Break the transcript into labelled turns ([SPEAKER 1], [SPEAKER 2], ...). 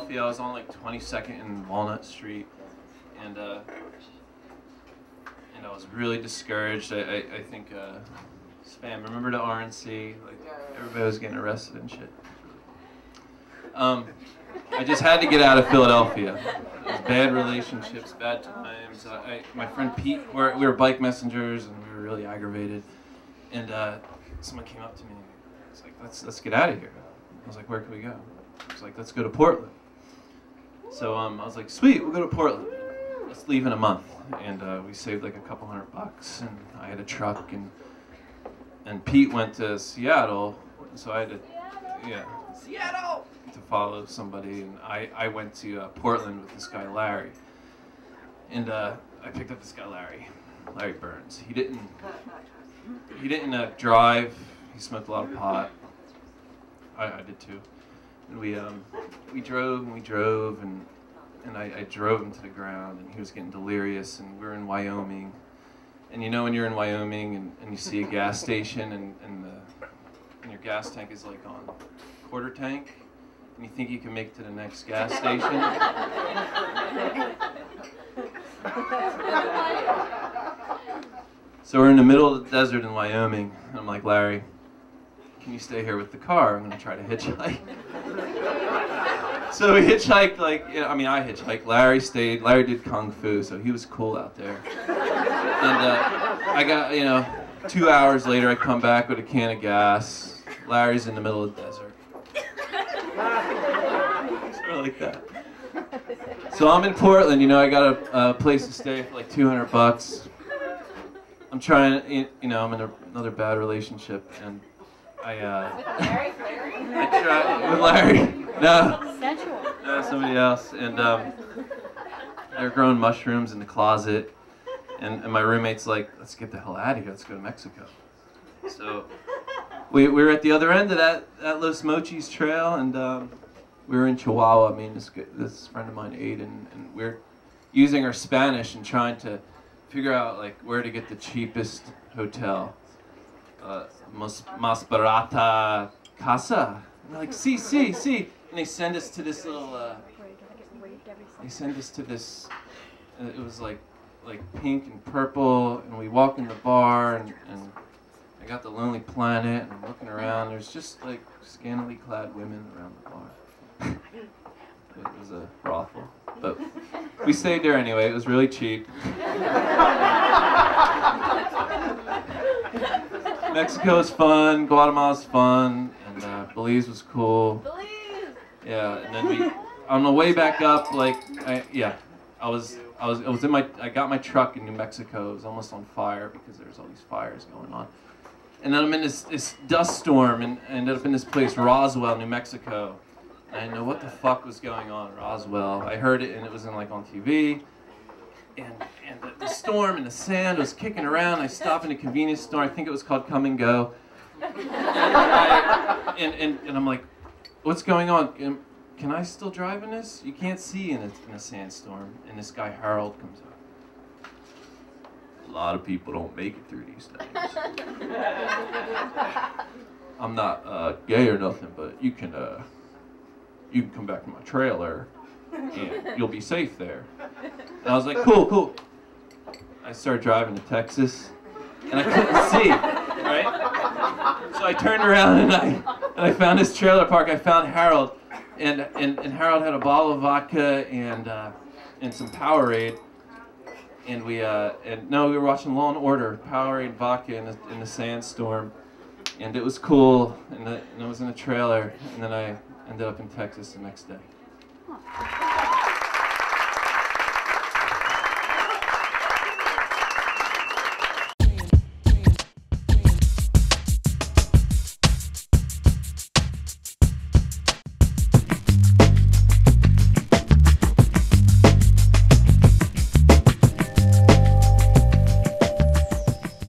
[SPEAKER 1] Philadelphia. I was on like 22nd and Walnut Street, and I was really discouraged. I think spam. Remember the RNC? Like everybody was getting arrested and shit. I just had to get out of Philadelphia. It was bad relationships, bad times. My friend Pete, we were bike messengers, and we were really aggravated. And someone came up to me and was like, let's get out of here. I was like, where can we go? He was like, let's go to Portland. So I was like, sweet, we'll go to Portland. Let's leave in a month. And we saved like a couple $100, and I had a truck, and Pete went to Seattle, so I had to, Seattle, to follow somebody, and I went to Portland with this guy Larry, and I picked up this guy Larry Burns. He didn't drive. He smoked a lot of pot. I did too. And we drove and we drove, and I drove him to the ground, and he was getting delirious, and we were in Wyoming. And you know when you're in Wyoming and you see a gas station and your gas tank is like on quarter tank, and you think you can make it to the next gas station? So we're in the middle of the desert in Wyoming, and I'm like, Larry, can you stay here with the car? I'm gonna try to hitchhike. So we hitchhiked, I hitchhiked. Larry stayed. Larry did kung fu, so he was cool out there. And I got, 2 hours later, I come back with a can of gas. Larry's in the middle of the desert. Sort of like that. So I'm in Portland. I got a place to stay for like $200. I'm trying. I'm in another bad relationship, and I tried with Larry. No, somebody else, and they're growing mushrooms in the closet, and my roommate's like, let's get the hell out of here, let's go to Mexico. So we were at the other end of that Los Mochis trail, and we were in Chihuahua, me and this friend of mine, Aiden, and we're using our Spanish and trying to figure out where to get the cheapest hotel. Más barata casa. And they're like, sí. And they send us to this little, it was like pink and purple, and we walk in the bar, and I got the Lonely Planet, and I'm looking around, there's just like scantily clad women around the bar. It was a brothel, but we stayed there anyway, it was really cheap. Mexico was fun, Guatemala's fun, and Belize was cool. Yeah, and then on the way back up, I got my truck in New Mexico. It was almost on fire because there's all these fires going on. And then I'm in this dust storm, and I ended up in this place, Roswell, New Mexico. And I didn't know what the fuck was going on in Roswell. I heard it, and it was on TV. And the storm and the sand was kicking around. I stopped in a convenience store. I think it was called Come and Go. And I'm like, what's going on? Can I still drive in this? You can't see in a sandstorm. And this guy Harold comes up. A lot of people don't make it through these things. I'm not gay or nothing, but you can come back to my trailer, and you'll be safe there. And I was like, cool. I started driving to Texas, and I couldn't see, right? So I turned around and I found this trailer park. I found Harold, and Harold had a bottle of vodka and some Powerade, and we were watching Law and Order, Powerade, vodka in the sandstorm, and it was cool, and it was in a trailer, and then I ended up in Texas the next day.